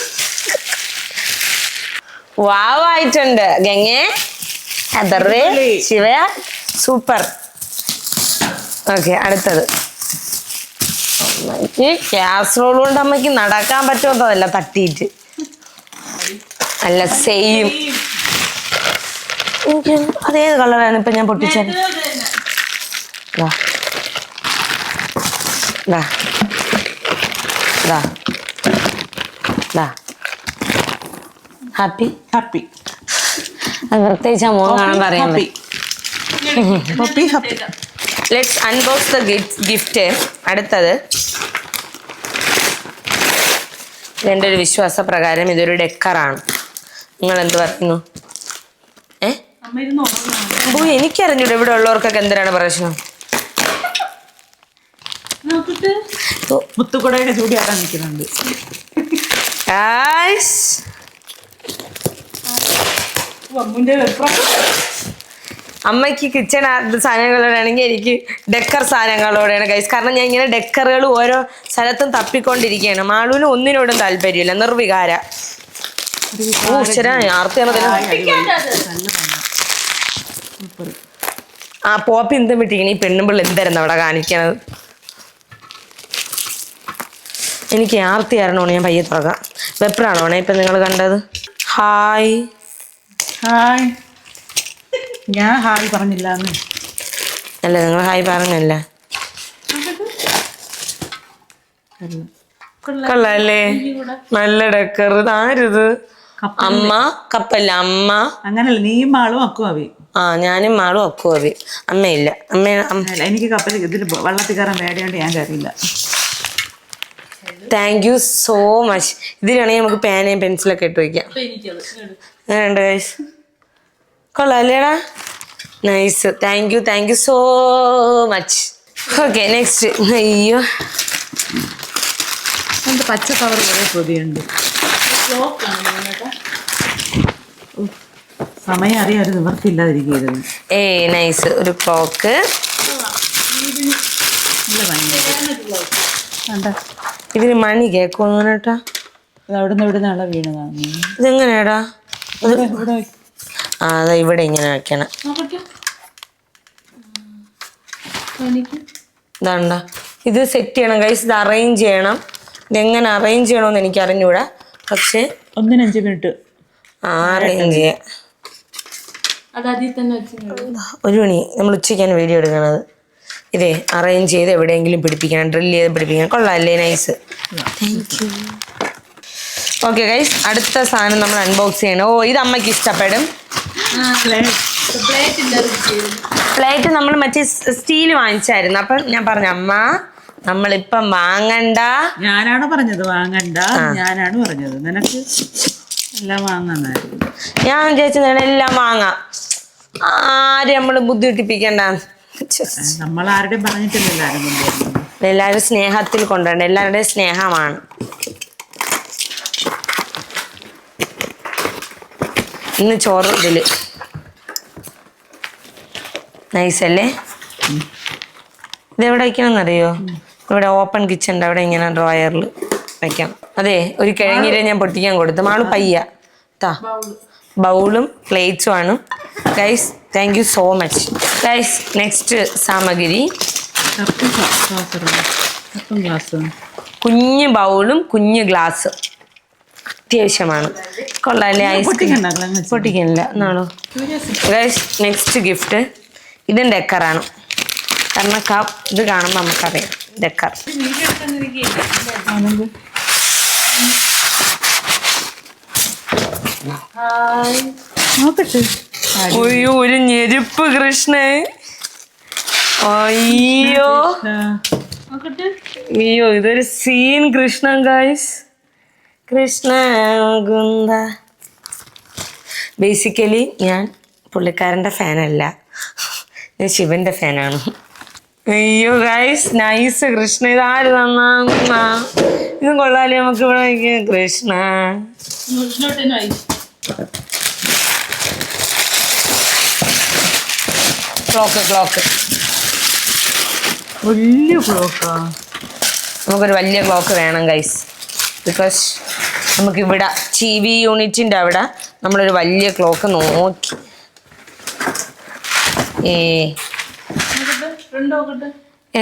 വാവായിട്ടുണ്ട് ഗംഗേ, അഥർവേ, ശിവയ, സൂപ്പർ. ഓക്കെ, അടുത്തത് അമ്മയ്ക്ക് കാസറോൾ കൊണ്ട് അമ്മയ്ക്ക് നടക്കാൻ പറ്റുമല്ല, തട്ടിയിട്ട് അല്ല സെയിം. എനിക്ക് അതേത് കളറാണ് ഇപ്പൊ ഞാൻ പൊട്ടിച്ചത്? Happy happy. അത് പ്രത്യേകിച്ച് ആ മോൻ കാണാൻ പറയാൻ happy. Let's unbox the gift. അടുത്തത് എൻ്റെ ഒരു വിശ്വാസപ്രകാരം ഇതൊരു ഡെക്കറാണ്. നിങ്ങൾ എന്ത് പറയുന്നു? എനിക്കറിഞ്ഞൂടെ ഇവിടെ ഉള്ളവർക്കൊക്കെ എന്തിനാണ് പ്രശ്നം? മുത്തുകുടയുടെ ചൂടിയാക്കാൻ നിൽക്കുന്നുണ്ട്. അമ്മയ്ക്ക് കിച്ചൺ സാധനങ്ങളോടാണെങ്കിൽ എനിക്ക് ഡെക്കർ സാധനങ്ങളോടെയാണ് ഗൈസ്. കാരണം ഞാൻ ഇങ്ങനെ ഡെക്കറുകൾ ഓരോ സ്ഥലത്തും തപ്പിക്കൊണ്ടിരിക്കുകയാണ്. മാളൂന് ഒന്നിനോടും താല്പര്യമില്ല, നിർവികാര. ആ പോപ്പി എന്തും വിട്ടിങ്ങനെ ഈ പെണ്ണുമ്പിള്ള എന്തായിരുന്നു അവിടെ കാണിക്കണത്. എനിക്ക് ആർത്തി ആരണോണ്, ഞാൻ പയ്യെ തുറക്കാം. വെപ്പറാണോണേ ഇപ്പൊ നിങ്ങൾ കണ്ടത്? Hi hi. ഞാൻ ഹായ് പറഞ്ഞില്ല അല്ല, നിങ്ങൾ ഹായ് പറഞ്ഞല്ല. കൊള്ളാല്ലേ, നല്ല ഡെക്കർ. ഇതാരിത്? അമ്മ കപ്പല്ല, അമ്മ. അങ്ങനല്ല, നീയും മാളും അക്കുവാവി. ആ, ഞാനും മാളും അക്കുവാവി. അമ്മയില്ല. എനിക്ക് കപ്പൽ ഇതിൽ വള്ളത്തിൽ കയറാൻ പേടിയോണ്ട് ഞാൻ കയറിയില്ല. Thank you so much. ഇതിലാണെങ്കിൽ നമുക്ക് പേനയും പെൻസിലൊക്കെ ഇട്ട് വയ്ക്കാം. അങ്ങനെയുണ്ട് ഗൈസ്, കൊള്ളാല്ലേടാ? Nice, thank you so much. Okay, next. അയ്യോ, എൻ്റെ പച്ച കവർ കുറേ പൊതിയുണ്ട്. സമയം അറിയാം, ഒരു നിവർത്തില്ലാതിരിക്കുന്നു. നൈസ്, ഒരു ക്ലോക്ക്. ഇതിന് മണി കേൾക്കുമോ കേട്ടാ? അത് അവിടുന്ന് ഇവിടുന്നാളെ വീണതാണ്. ഇതെങ്ങനെയാടാ? ആ, അതാ ഇവിടെ ഇങ്ങനെ വെക്കണം. ഇതാണ്ട, ഇത് സെറ്റ് ചെയ്യണം ഗൈസ്, ഇത് അറേഞ്ച് ചെയ്യണം. ഇതെങ്ങനെ അറേഞ്ച് ചെയ്യണമെന്ന് എനിക്ക് അറിഞ്ഞൂടാ, പക്ഷെ 1 5 മിനിറ്റ് അറേഞ്ച് ചെയ്യാം. 1 മണി നമ്മൾ ഉച്ചയ്ക്കാണ് വീഡിയോ എടുക്കണത്. ഇതേ അറേഞ്ച് ചെയ്ത് എവിടെയെങ്കിലും പിടിപ്പിക്കണം, ഡ്രിൽ ചെയ്ത് പിടിപ്പിക്കണം. കൊള്ളാമല്ലേ? Nice, thank you. Okay guys, അടുത്ത സാധനം നമ്മൾ അൺബോക്സ് ചെയ്യണം. ഇത് അമ്മയ്ക്ക് ഇഷ്ടപ്പെടും. പ്ലേറ്റ് നമ്മൾ മറ്റേ സ്റ്റീൽ വാങ്ങിച്ചായിരുന്നു. അപ്പം ഞാൻ പറഞ്ഞു, അമ്മ നമ്മളിപ്പം വാങ്ങണ്ട. ഞാനാണ് പറഞ്ഞത് വാങ്ങണ്ട, ഞാനാണ് പറഞ്ഞത്. നിനക്ക് എല്ലാം വാങ്ങാന്നായിരുന്നു. ഞാൻ വിചാരിച്ചത് എല്ലാം വാങ്ങാം, ആരും നമ്മൾ ബുദ്ധിമുട്ടിപ്പിക്കണ്ട. നമ്മൾ ആരുടെയും പറഞ്ഞിട്ടില്ല, എല്ലാവരും സ്നേഹത്തിൽ കൊണ്ടുവരണം. എല്ലാവരുടെയും സ്നേഹമാണ്. ഇന്ന് ചോറ് ഇതില് നൈസല്ലേ? ഇതെവിടെ വയ്ക്കണമെന്നറിയോ? ഇവിടെ ഓപ്പൺ കിച്ചൻ്റെ അവിടെ ഇങ്ങനെ ഡ്രോയറിൽ വെക്കാം. അതെ, ഒരു കിഴങ്ങിരെ ഞാൻ പൊട്ടിക്കാൻ കൊടുത്തു. മാള് പയ്യ താ. ബൗളും പ്ലേറ്റ്സും ആണ് guys. Thank you so much guys. Next സാമഗ്രി കുഞ്ഞ് ബൗളും കുഞ്ഞ് ഗ്ലാസ് അത്യാവശ്യമാണ്. കൊള്ളാല്ലേ? പൊട്ടിക്കണില്ല എന്നാണോ ഗൈസ്? നെക്സ്റ്റ് ഗിഫ്റ്റ് ഇതും ഡെക്കറാണ്. കാരണം ഇത് കാണുമ്പോൾ നമുക്കറിയാം ഡെക്കർ. അയ്യോ, ഒരു ഞെരുപ്പ് കൃഷ്ണേ. അയ്യോ അയ്യോ, ഇതൊരു സീൻ കൃഷ്ണൻ ഗൈസ്. കൃഷ്ണ ഗുന്ദ. ബേസിക്കലി ഞാൻ പുള്ളിക്കാരൻ്റെ ഫാനല്ല, ഞാൻ ശിവന്റെ ഫാനാണ്. അയ്യോ ഗൈസ്, നൈസ് കൃഷ്ണ. ഇതാര് തന്നാ? ഇതും കൊള്ളാലേ? നമുക്ക് ഇവിടെ വയ്ക്കാം. കൃഷ്ണ ക്ലോക്ക് വലിയ ക്ലോക്കാ. നമുക്കൊരു വലിയ ക്ലോക്ക് വേണം ഗൈസ്. ബിക്കോസ് നമുക്കിവിടെ TV യൂണിറ്റിൻ്റെ അവിടെ നമ്മളൊരു വലിയ ക്ലോക്ക് നോക്കി.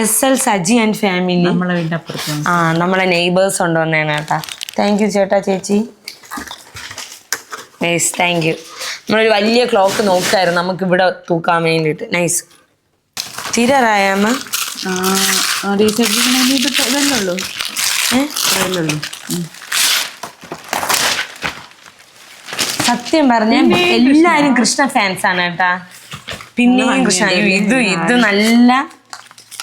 SL സജി ആൻഡ് ഫാമിലി, നമ്മളെ വീടിൻ്റെ അപ്പുറത്ത്. നമ്മളെ നെയ്ബേഴ്സ് കൊണ്ടുവന്നേനെ കേട്ടാ. താങ്ക് യു ചേട്ടാ, ചേച്ചി. Nice, thank U. നമ്മളൊരു വലിയ ക്ലോക്ക് നോക്കായിരുന്നു നമുക്കിവിടെ തൂക്കാൻ വേണ്ടിയിട്ട്. നൈസ്. തീരാറായമ്മ? സത്യം പറഞ്ഞ എല്ലാരും കൃഷ്ണ ഫാൻസ് ആണ് കേട്ടാ. പിന്നെയും കൃഷ്ണ. ഇത് നല്ല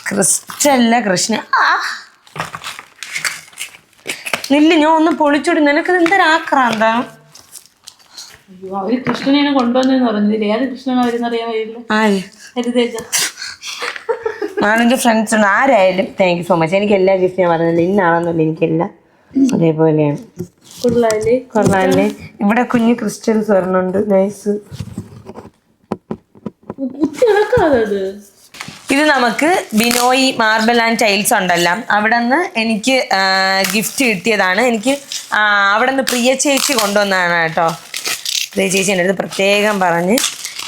ക്രിസ്റ്റല്ല കൃഷ്ണ. നില്ല, ഞാൻ ഒന്ന് പൊളിച്ചോടി. നിനക്ക് എന്തൊരാക്രാന്താ? അവര് കൃഷ്ണനെ കൊണ്ടുവന്നെന്ന് പറഞ്ഞില്ലേ? ഏത് കൃഷ്ണൻ അവരെന്നറിയാൻ കഴിയില്ല. നാളെൻ്റെ ഫ്രണ്ട്സ് ഉണ്ട്. ആരായാലും താങ്ക് യു സോ മച്ച്. എനിക്ക് എല്ലാ ഗിഫ്റ്റ് ഞാൻ പറഞ്ഞില്ല, ഇന്നാണെന്നല്ല, എനിക്കെല്ലാം അതേപോലെയാണ്. കൊള്ളാല്ലേ? ഇവിടെ കുഞ്ഞു ക്രിസ്റ്റൽസ് വരണുണ്ട്. നൈസ്. ഇത് നമുക്ക് ബിനോയ് മാർബിൾ ആൻഡ് ടൈൽസ് ഉണ്ടല്ലോ, അവിടെ നിന്ന് എനിക്ക് ഗിഫ്റ്റ് കിട്ടിയതാണ്. എനിക്ക് അവിടെ നിന്ന് പ്രിയ ചേച്ചി കൊണ്ടുവന്നതാണ് കേട്ടോ. പ്രിയ ചേച്ചി എൻ്റെ അടുത്ത് പ്രത്യേകം പറഞ്ഞ്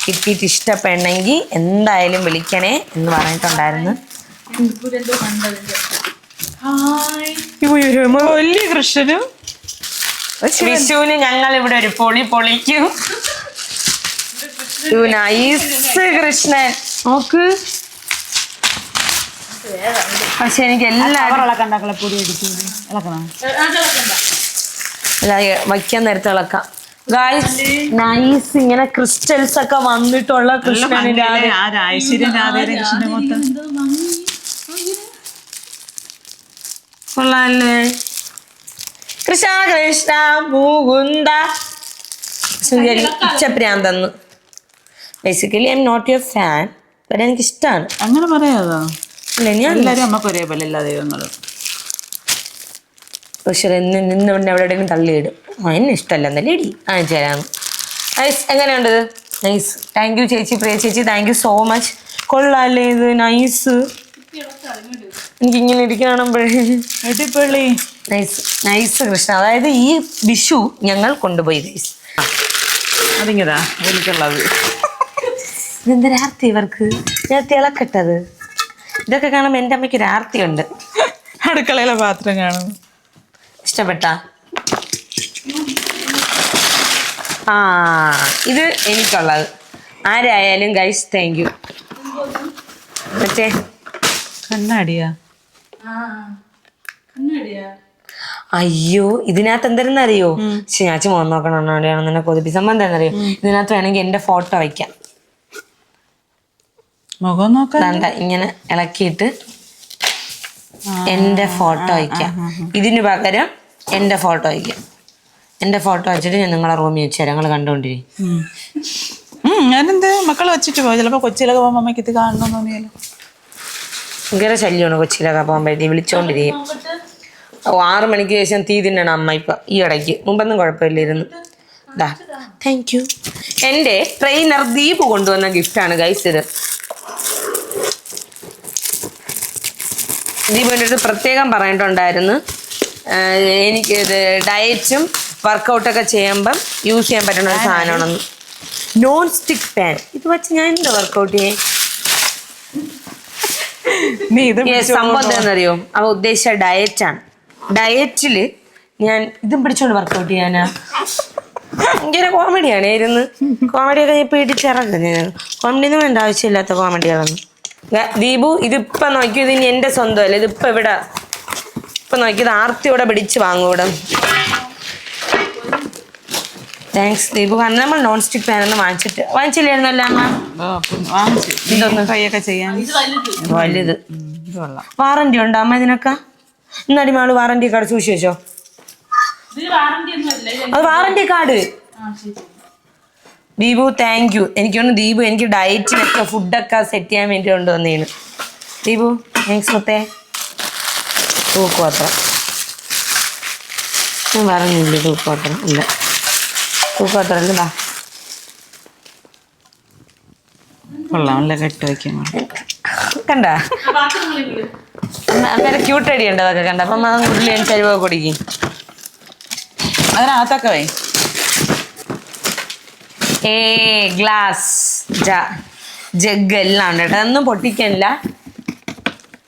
കിട്ടിയിട്ട് ഇഷ്ടപ്പെടണമെങ്കിൽ എന്തായാലും വിളിക്കണേ എന്ന് പറഞ്ഞിട്ടുണ്ടായിരുന്നു. വലിയ കൃഷ്ണനും വിഷുവിന് ഞങ്ങൾ ഇവിടെ ഒരു പൊളി പൊളിക്കും. നൈസ് കൃഷ്ണൻ നോക്ക്. പക്ഷെ എനിക്ക് വയ്ക്കാൻ നേരത്തെ ഇളക്കാം. നൈസ് ഇങ്ങനെ ക്രിസ്റ്റൽസ് ഒക്കെ വന്നിട്ടുള്ള കൃഷ്ണനിന്റെ കൊള്ളാല്ലേ. കൃഷ്ണ കൃഷ്ണ മുകുന്ദ ഇച്ചപ്രാന്തെന്ന്. Basically I am not your fan, പക്ഷെ എനിക്ക് ഇഷ്ടമാണ്. അങ്ങനെ പറയാതോ? ഇല്ല, ഞാൻ എല്ലാവരും നമുക്ക് ഒരേപോലെ എല്ലാ ദൈവങ്ങളും. പക്ഷെ നിന്ന് എവിടെയെങ്കിലും തള്ളിയിടും. എന്നെ ഇഷ്ടമല്ല എന്നല്ലേ ഇടി അയച്ചു തരാം. നൈസ്. എങ്ങനെയുണ്ട്? നൈസ്. താങ്ക് യു ചേച്ചി, പ്രിയ ചേച്ചി, താങ്ക് യു സോ മച്ച്. കൊള്ളാല്ലേ ഇത്? നൈസ്. എനിക്കിങ്ങനെ ഇരിക്കണമ്പോഴേ അടിപൊളി. Nice nice Krishna. അതായത് ഈ വിഷു ഞങ്ങൾ കൊണ്ടുപോയി ഗൈസ്. അതിങ്ങതാ എനിക്കുള്ളത്. ഇതെന്തൊരാർത്തി ഇവർക്ക്. ഞാൻ തിളക്കട്ടത്. ഇതൊക്കെ കാണുമ്പോൾ എൻ്റെ അമ്മയ്ക്ക് ഒരു ആർത്തിയുണ്ട്. അടുക്കളയിലെ പാത്രം കാണും. ഇഷ്ടപ്പെട്ട? ഇത് എനിക്കുള്ളത്. ആരായാലും ഗൈസ് താങ്ക് യു. മറ്റേ കണ്ണാടിയാ? അയ്യോ, ഇതിനകത്ത് എന്തായിരുന്നറിയോ? ശനിയാഴ്ച മോൻ നോക്കണം കണ്ണാടിയാണെന്നെ കൊതിപ്പി. സംഭവം എന്താണെന്നറിയോ? ഇതിനകത്ത് വേണമെങ്കിൽ എൻ്റെ ഫോട്ടോ വയ്ക്കാം. മുഖം നോക്കാൻ ഇങ്ങനെ ഇളക്കിയിട്ട് എൻ്റെ ഫോട്ടോ വയ്ക്കാം. ഇതിന് പകരം എൻ്റെ ഫോട്ടോ വയ്ക്കാം. എൻ്റെ ഫോട്ടോ വെച്ചിട്ട് ഞാൻ നിങ്ങളെ റൂമിൽ വെച്ച് തരാം. നിങ്ങൾ കണ്ടുകൊണ്ടിരിക്കും. ഞാനെന്ത് മക്കളെ വെച്ചിട്ട് പോയി. ചിലപ്പോൾ കൊച്ചിയിലൊക്കെ പോകുമ്പോൾ അമ്മയ്ക്ക് ഇത് കാണണമെന്ന് തോന്നിയാലോ. ഭയങ്കര ശല്യമാണ് കൊച്ചിയിലൊക്കെ പോകുമ്പോഴത്തേക്ക് വിളിച്ചോണ്ടിരിക്കും. 6 മണിക്ക് ശേഷം തീ തിന്നണം അമ്മ ഇപ്പം ഈ ഇടയ്ക്ക്. മുമ്പൊന്നും കുഴപ്പമില്ലായിരുന്നു. Thank you. എൻ്റെ ട്രെയിനർ ദീപ് കൊണ്ടുവന്ന ഗിഫ്റ്റാണ് ഗൈസ് ഇത്. ദീപിൻ്റെ അടുത്ത് പ്രത്യേകം പറഞ്ഞിട്ടുണ്ടായിരുന്നു എനിക്ക് ഇത് ഡയറ്റും വർക്കൗട്ടൊക്കെ ചെയ്യുമ്പം യൂസ് ചെയ്യാൻ പറ്റുന്ന ഒരു സാധനമാണെന്ന്. Non stick pan. ഇത് വെച്ച് ഞാൻ എന്താ വർക്കൗട്ട് ചെയ്യാൻ? സംഭവം എന്താണെന്നറിയോ? അവ ഉദ്ദേശിച്ച ഡയറ്റാണ്. ഡയറ്റില് ഞാൻ ഇതും പിടിച്ചോണ്ട് വർക്കൗട്ട് ചെയ്യാനാ. ഭയങ്കര കോമഡിയാണ് ഇരുന്ന്. കോമഡിയൊക്കെ ഞാൻ പിടിച്ചിറങ്ങും. ഞാൻ കോമഡിയൊന്നും വേണ്ട, ആവശ്യമില്ലാത്ത കോമഡികളൊന്നും. ദീപു ഇതിപ്പം നോക്കിയോ, ഇതിന് എൻ്റെ സ്വന്തമല്ല. ഇതിപ്പം ഇവിടെ ഇപ്പം നോക്കിയത് ആർത്തിയോടെ പിടിച്ച് വാങ്ങും ഇവിടെ. താങ്ക്സ് ദീപു. കാരണം നമ്മൾ നോൺ സ്റ്റിക്ക് പാനൊന്നും വാങ്ങിച്ചില്ലായിരുന്നല്ലോ അമ്മ? ഇതൊന്ന് കൈയൊക്കെ ചെയ്യാൻ വലുത്. വാറന്റി ഉണ്ടോ അമ്മ ഇതിനൊക്കെ? ഇന്നടി മാള് വാറന്റി കാർഡ് സൂക്ഷിച്ചു വെച്ചോ. അത് warranty card. Deepu thank you. എനിക്കൊന്ന് ദീപു എനിക്ക് ഡയറ്റിനൊക്കെ ഫുഡൊക്കെ സെറ്റ് ചെയ്യാൻ വേണ്ടി കൊണ്ടുവന്നേന്. ദീപു താങ്ക്സ്. മൊത്തേ തൂക്കുപാത്രം ഞാൻ പറഞ്ഞില്ലേ? തൂക്കുപാത്രം ഇല്ല, തൂക്കുപാത്രം ഇല്ല. കൊള്ളാമല്ല കെട്ട് വയ്ക്കാൻ കണ്ട അന്നേരം ക്യൂട്ട് അടി ഉണ്ട്. അതൊക്കെ കണ്ട അപ്പം ഉരുളി ചരിവൊക്കെ കുടിക്കും. അതിനകത്തൊക്കെ വൈ ഗ്ലാസ് ജഗ് എല്ലാം ഉണ്ട് കേട്ടോ. ഒന്നും പൊട്ടിക്കണില്ല.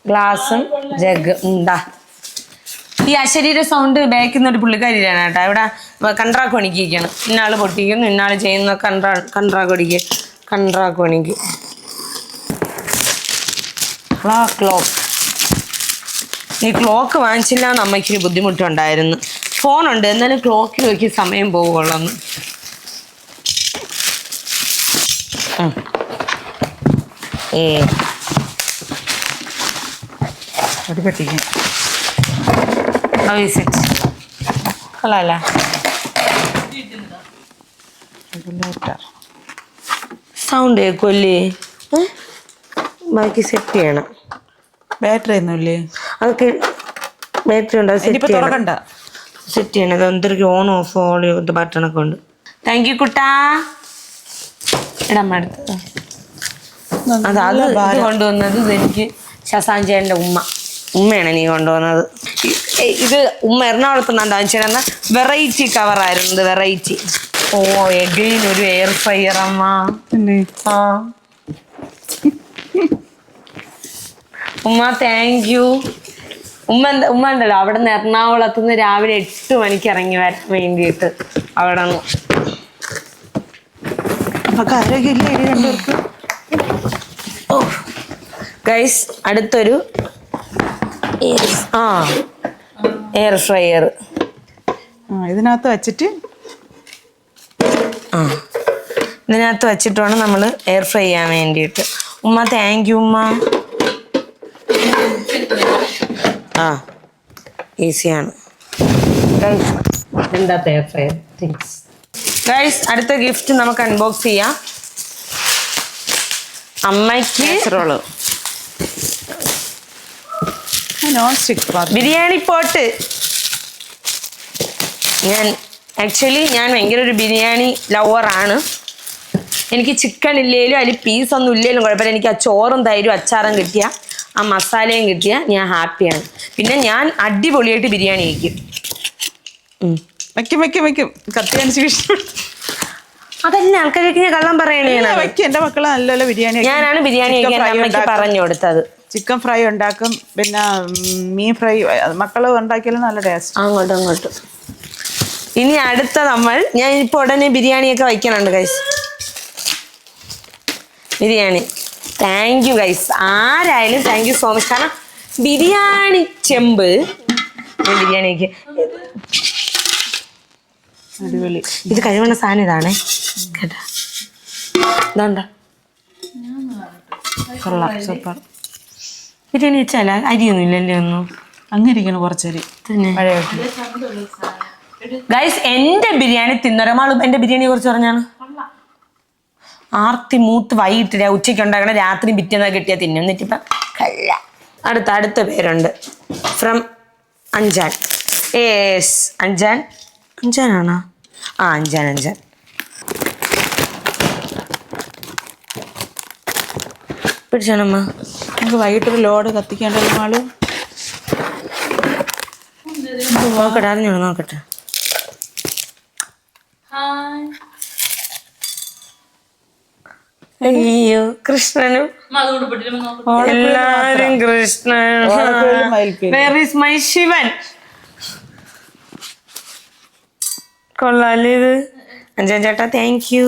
ഗ്ലാസും ജഗ് ഉണ്ടാ. ഈ അശരീര സൗണ്ട് ബാക്കിൽ നിന്നൊരു പുള്ളിക്കാരിയാണ് കേട്ടോ. ഇവിടെ കണ്ട്രാക്ക് പണിക്കിരിക്കണം. ഇന്നാള് പൊട്ടിക്കുന്നു, ഇന്നാള് ചെയ്യുന്ന കണ്ട്രാക്ക് പണിക്ക്. ക്ലോക്ക്. ഈ ക്ലോക്ക് വാങ്ങിച്ചില്ല എന്ന് അമ്മയ്ക്കൊരു ബുദ്ധിമുട്ടുണ്ടായിരുന്നു. ഫോണുണ്ട്, എന്നാലും ക്ലോക്കിൽ നോക്കി സമയം പോകുള്ളൂ. അത് കെട്ടിക്കാൻ കൊള്ളാല്ല. സൗണ്ട് കേൾക്കുമല്ലേ? ബാക്കി സെറ്റ് ചെയ്യണം. ബാറ്ററി ഒന്നുമില്ലേ? അതൊക്കെ ബാറ്ററി ഉണ്ട്. സെറ്റ് ചെയ്യണം. അത് എന്തൊരു ഓൺ ഓഫ് ഓളിയോ ബട്ടണൊക്കെ ഉണ്ട്. താങ്ക് യു കുട്ടാ. ഇടമ്മ അടുത്ത് അത് ഇത് കൊണ്ടുവന്നത് എനിക്ക് ശശാഞ്ചേന്റെ ഉമ്മയാണ് നീ കൊണ്ടുവന്നത്. ഇത് ഉമ്മ എറണാകുളത്ത് നിന്നാണ് വാങ്ങിച്ചിരുന്ന വെറൈറ്റി കവറായിരുന്നു ഇത്, വെറൈറ്റി. ഓ എഗെയിൻ ഒരു എയർ ഫ്രയർ അമ്മ. ആ ഉമ്മ താങ്ക് യു. ഉമ്മ ഉണ്ടല്ലോ അവിടെ നിന്ന് എറണാകുളത്ത് നിന്ന് രാവിലെ 8 മണിക്ക് ഇറങ്ങി വരാൻ വേണ്ടിയിട്ട് അവിടെ നിന്ന്. ഓ ഗൈസ് അടുത്തൊരു എയർ ഫ്രയർ ഇതിനകത്ത് വെച്ചിട്ട് ഇതിനകത്ത് വെച്ചിട്ട് വേണം നമ്മൾ എയർ ഫ്രൈ ചെയ്യാൻ വേണ്ടിയിട്ട്. ഉമ്മ താങ്ക് യു ഉമ്മ. ഈസിയാണ് എന്താ എയർ ഫ്രയർ തിങ്സ്. ഗൈസ് അടുത്ത ഗിഫ്റ്റ് നമുക്ക് അൺബോക്സ് ചെയ്യാം. അമ്മയ്ക്ക് നോൺ സ്റ്റിക്ക് ബിരിയാണി പോട്ട്. ഞാൻ ഭയങ്കര ഒരു ബിരിയാണി ലവറാണ്. എനിക്ക് ചിക്കൻ ഇല്ലേലും അതിൽ പീസൊന്നും ഇല്ലേലും കുഴപ്പമില്ല. എനിക്ക് ആ ചോറും തൈരും അച്ചാറും കിട്ടിയ ആ മസാലയും കിട്ടിയ ഞാൻ ഹാപ്പിയാണ്. പിന്നെ ഞാൻ അടിപൊളിയായിട്ട് ബിരിയാണി വെക്കും കത്തി അനുസരിച്ച്. അതല്ല ആൾക്കാരൊക്കെ ഞാൻ കള്ളം പറയണേ. എന്റെ മക്കള് നല്ലപോലെ ബിരിയാണി. ഞാനാണ് ബിരിയാണി അമ്മയ്ക്ക് പറഞ്ഞു കൊടുത്തത്. ചിക്കൻ ഫ്രൈ ഉണ്ടാക്കും, പിന്നെ മീൻ ഫ്രൈ മക്കള് ഉണ്ടാക്കിയാലും നല്ല ടേസ്റ്റ്. അങ്ങോട്ടും ഇനി അടുത്ത ഞാൻ ഇപ്പൊ ഉടനെ ബിരിയാണിയൊക്കെ വയ്ക്കണുണ്ട് guys. Biryani thank you guys, ആരായാലും താങ്ക് യു സോ മച്ച്. കാരണം ബിരിയാണി ചെമ്പ് ബിരിയാണിക്ക് അടിപൊളി. ഇത് കഴിവണ സാധനം ഇതാണേ കേട്ടാ. ഇതാണ്ട കൊള്ളാം, സൂപ്പർ. ബിരിയാണി വെച്ചാല അരിയൊന്നും ഇല്ലല്ലേ ഒന്നും അങ്ങനെ ഇരിക്കണം കുറച്ചരി തന്നെ. പഴയ ഗൈസ് എന്റെ ബിരിയാണി തിന്നൊരമാളും എന്റെ ബിരിയാണിയെ കുറിച്ച് പറഞ്ഞാണ് ആർത്തി മൂത്ത് വൈകിട്ട് ഉച്ചയ്ക്ക് ഉണ്ടാക്കണ രാത്രി പിറ്റേന്നാ കിട്ടിയാ തിന്നും. എന്നിട്ടിപ്പ കള്ള. അടുത്ത പേരുണ്ട് ഫ്രം അഞ്ചാൻ. അഞ്ചാനാണോ? അഞ്ചാൻ. പിടിച്ചാണമ്മ. നമുക്ക് വൈകിട്ടൊരു ലോഡ് കത്തിക്കേണ്ടല്ലോ ആള്. നോക്കട്ടെ അറിഞ്ഞോളൂ, നോക്കട്ടെ. അയ്യോ കൃഷ്ണനും എല്ലാരും Krishnan. Where is my Shivan? കൊള്ളാല്ലേ ഇത്. അഞ്ചാൻ ചേട്ടാ താങ്ക് യു.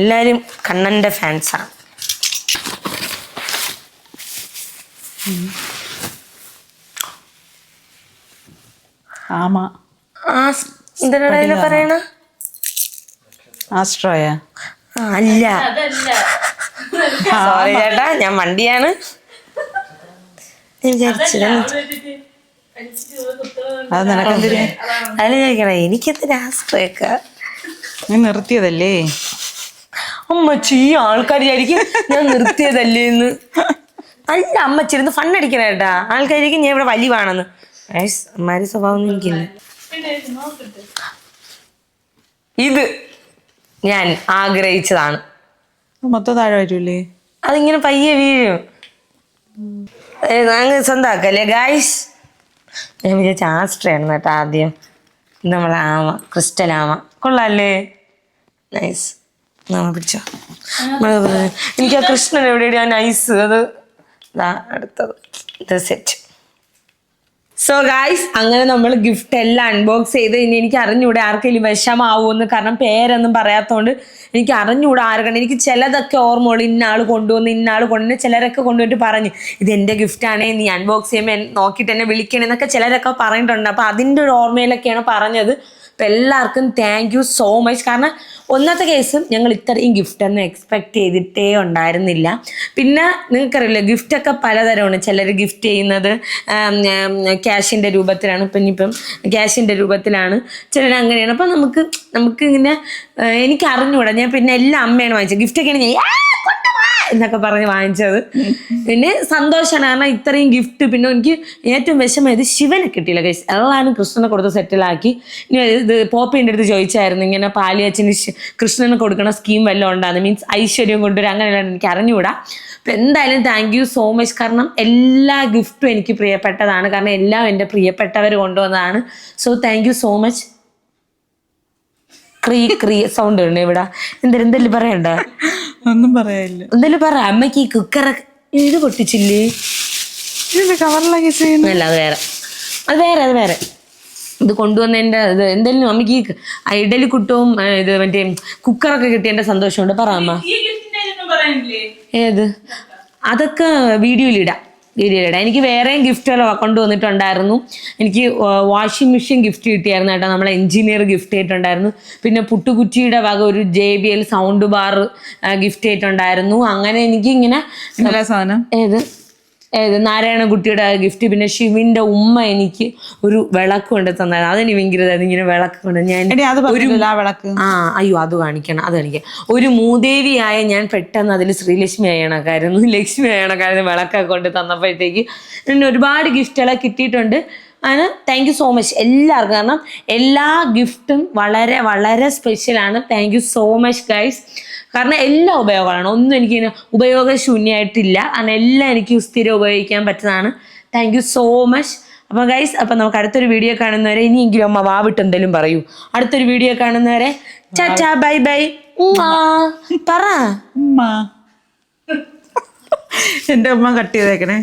എല്ലാരും കണ്ണന്റെ ഫാൻസാണ്. എന്തിനാ പറയണ? ആസ്ട്രോയ അല്ല, സോറി ചേട്ടാ, ഞാൻ വണ്ടിയാണ് വിചാരിച്ചത്. അത് നിനക്കെന്തിന്? അതിൽ ചോദിക്കണേ എനിക്കെന്തിനാ ആസ്ട്രോയൊക്കെ? നീ നിർത്തിയതല്ലേ അമ്മച്ചി. ആൾക്കാർ വിചാരിക്കും ഞാൻ നിർത്തിയതല്ലേ എന്ന്. അല്ല അമ്മച്ചിരുന്ന് ഫണ്ണടിക്കണ കേട്ടാ. ആൾക്കാരിക്കും ഞാൻ ഇവിടെ വലിവാണെന്ന്. അമ്മാരി സ്വഭാവം എനിക്കില്ല. ഇത് ഞാൻ ആഗ്രഹിച്ചതാണ്. മൊത്തം താഴെ വരൂലേ? അതിങ്ങനെ പയ്യെ വീഴും. സ്വന്തമാക്കല്ലേ ഗായ്സ്? ഞാൻ വിചാരിച്ച ആസ്ട്രയാണ് കേട്ടോ ആദ്യം. നമ്മളെ ക്രിസ്റ്റൽ ആമ കൊള്ളാല്ലേ? നൈസ്. പിടിച്ചോ. എനിക്ക് ആ കൃഷ്ണൻ എവിടെയാണ് നൈസ്. അത് അടുത്തത് ഇത് സെറ്റ്. സോ ഗായ്സ് അങ്ങനെ നമ്മൾ ഗിഫ്റ്റ് എല്ലാം അൺബോക്സ് ചെയ്ത്. ഇനി എനിക്ക് അറിഞ്ഞൂടെ ആർക്കെങ്കിലും വിഷമാവുമെന്ന്. കാരണം പേരൊന്നും പറയാത്തതുകൊണ്ട് എനിക്ക് അറിഞ്ഞൂടെ ആർക്കാണ്. എനിക്ക് ചിലതൊക്കെ ഓർമ്മയുള്ളൂ. ഇന്നാൾ കൊണ്ടുവന്ന് ചിലരൊക്കെ കൊണ്ടുവന്നിട്ട് പറഞ്ഞു ഇത് എൻ്റെ ഗിഫ്റ്റാണേ, നീ അൺബോക്സ് ചെയ്യുമ്പോൾ നോക്കിയിട്ട് എന്നെ വിളിക്കണേ എന്നൊക്കെ ചിലരൊക്കെ പറഞ്ഞിട്ടുണ്ട്. അപ്പോൾ അതിൻ്റെ ഒരു ഓർമ്മയിലൊക്കെയാണ് പറഞ്ഞത്. അപ്പം എല്ലാവർക്കും താങ്ക് യു സോ മച്ച്. കാരണം ഒന്നത്തെ കേസും ഞങ്ങൾ ഇത്രയും ഗിഫ്റ്റൊന്നും എക്സ്പെക്റ്റ് ചെയ്തിട്ടേ ഉണ്ടായിരുന്നില്ല. പിന്നെ നിങ്ങൾക്കറിയില്ല ഗിഫ്റ്റൊക്കെ പലതരമാണ്. ചിലർ ഗിഫ്റ്റ് ചെയ്യുന്നത് ക്യാഷിൻ്റെ രൂപത്തിലാണ്. ഇപ്പം ക്യാഷിൻ്റെ രൂപത്തിലാണ്, ചിലർ അങ്ങനെയാണ്. അപ്പം നമുക്ക് ഇങ്ങനെ എനിക്ക് അറിഞ്ഞുകൂടാ. ഞാൻ പിന്നെ എല്ലാം അമ്മയാണ് വാങ്ങിച്ചത്. ഗിഫ്റ്റൊക്കെയാണ് ഞാൻ എന്നൊക്കെ പറഞ്ഞ് വാങ്ങിച്ചത്. പിന്നെ സന്തോഷമാണ്, കാരണം ഇത്രയും ഗിഫ്റ്റ്. പിന്നെ എനിക്ക് ഏറ്റവും വിഷമമായത് ശിവനെ കിട്ടിയില്ല ഗൈസ്. എല്ലാവരും കൃഷ്ണനെ കൊടുത്ത് സെറ്റിലാക്കി. ഇനി ഇത് പോപ്പിൻ്റെ അടുത്ത് ചോദിച്ചായിരുന്നു ഇങ്ങനെ പാലിയച്ചിന് കൃഷ്ണന് കൊടുക്കണ സ്കീം വല്ലതും ഉണ്ടാകുന്നു, മീൻസ് ഐശ്വര്യം കൊണ്ടുവരും, അങ്ങനെയല്ല എനിക്ക് അറിഞ്ഞുകൂടാ. അപ്പം എന്തായാലും താങ്ക് യു സോ മച്ച്. കാരണം എല്ലാ ഗിഫ്റ്റും എനിക്ക് പ്രിയപ്പെട്ടതാണ്, കാരണം എല്ലാം എൻ്റെ പ്രിയപ്പെട്ടവർ കൊണ്ടുവന്നതാണ്. So thank you so much. Sound ഉണ്ട് ഇവിടെ. എന്തെങ്കിലും പറയണ്ട? ഒന്നും പറയാനില്ല. എന്തായാലും പറ. അമ്മയ്ക്ക് ഈ കുക്കറൊക്കെ ഇത് പൊട്ടിച്ചില്ലേ? കവറിലാക്കി അല്ല, അത് വേറെ ഇത് കൊണ്ടുവന്നതിൻ്റെ ഇത് എന്തായാലും അമ്മയ്ക്ക് ഈ ഇഡലി കുട്ടവും ഇത് മറ്റേ കുക്കറൊക്കെ കിട്ടിയതിൻ്റെ സന്തോഷമുണ്ട്. പറ അമ്മ. ഏത്? അതൊക്കെ വീഡിയോയിലിടാം. എനിക്ക് വേറെയും ഗിഫ്റ്റുകൾ കൊണ്ടുവന്നിട്ടുണ്ടായിരുന്നു. എനിക്ക് വാഷിംഗ് മെഷീൻ ഗിഫ്റ്റ് കിട്ടിയായിരുന്നു കേട്ടോ, നമ്മളെ എഞ്ചിനീയർ ഗിഫ്റ്റ് ചെയ്തിട്ടുണ്ടായിരുന്നു. പിന്നെ പുട്ടുകുറ്റിയുടെ വക ഒരു JBL സൗണ്ട് ബാർ ഗിഫ്റ്റ് ചെയ്തിട്ടുണ്ടായിരുന്നു. അങ്ങനെ എനിക്ക് ഇങ്ങനെ സാധനം നാരായണകുട്ടിയുടെ ഗിഫ്റ്റ്. പിന്നെ ശിവിന്റെ ഉമ്മ എനിക്ക് ഒരു വിളക്ക് കൊണ്ട് തന്നായിരുന്നു. അതെനിക്ക് ഭയങ്കര ഇങ്ങനെ വിളക്ക് കൊണ്ട് ഞാൻ അയ്യോ അത് കാണിക്കണം. ഒരു മൂദേവിയായ ഞാൻ പെട്ടെന്ന് അതിൽ ശ്രീലക്ഷ്മി ആയണക്കായിരുന്നു, ലക്ഷ്മി ആയണക്കായിരുന്നു വിളക്കൊക്കെ കൊണ്ട് തന്നപ്പോഴത്തേക്ക്. പിന്നെ ഒരുപാട് ഗിഫ്റ്റുകളൊക്കെ കിട്ടിയിട്ടുണ്ട്. ആണ് താങ്ക് യു സോ മച്ച് എല്ലാവർക്കും. കാരണം എല്ലാ ഗിഫ്റ്റും വളരെ വളരെ സ്പെഷ്യലാണ്. Thank you so much guys. കാരണം എല്ലാ ഉപയോഗമാണ്, ഒന്നും എനിക്കിങ്ങനെ ഉപയോഗശൂന്യമായിട്ടില്ല. കാരണം എല്ലാം എനിക്ക് സ്ഥിരം ഉപയോഗിക്കാൻ പറ്റുന്നതാണ്. Thank you so much. അപ്പം ഗൈസ്, അപ്പം നമുക്ക് അടുത്തൊരു വീഡിയോ കാണുന്നവരെ, ഇനിയെങ്കിലും അമ്മ വാവിട്ട് എന്തെങ്കിലും പറയൂ. അടുത്തൊരു വീഡിയോ കാണുന്നവരെ ചാച്ചാ ബൈ ബൈ പറ. എന്റെ ഉമ്മ കട്ട് ചെയ്തേക്കണേ.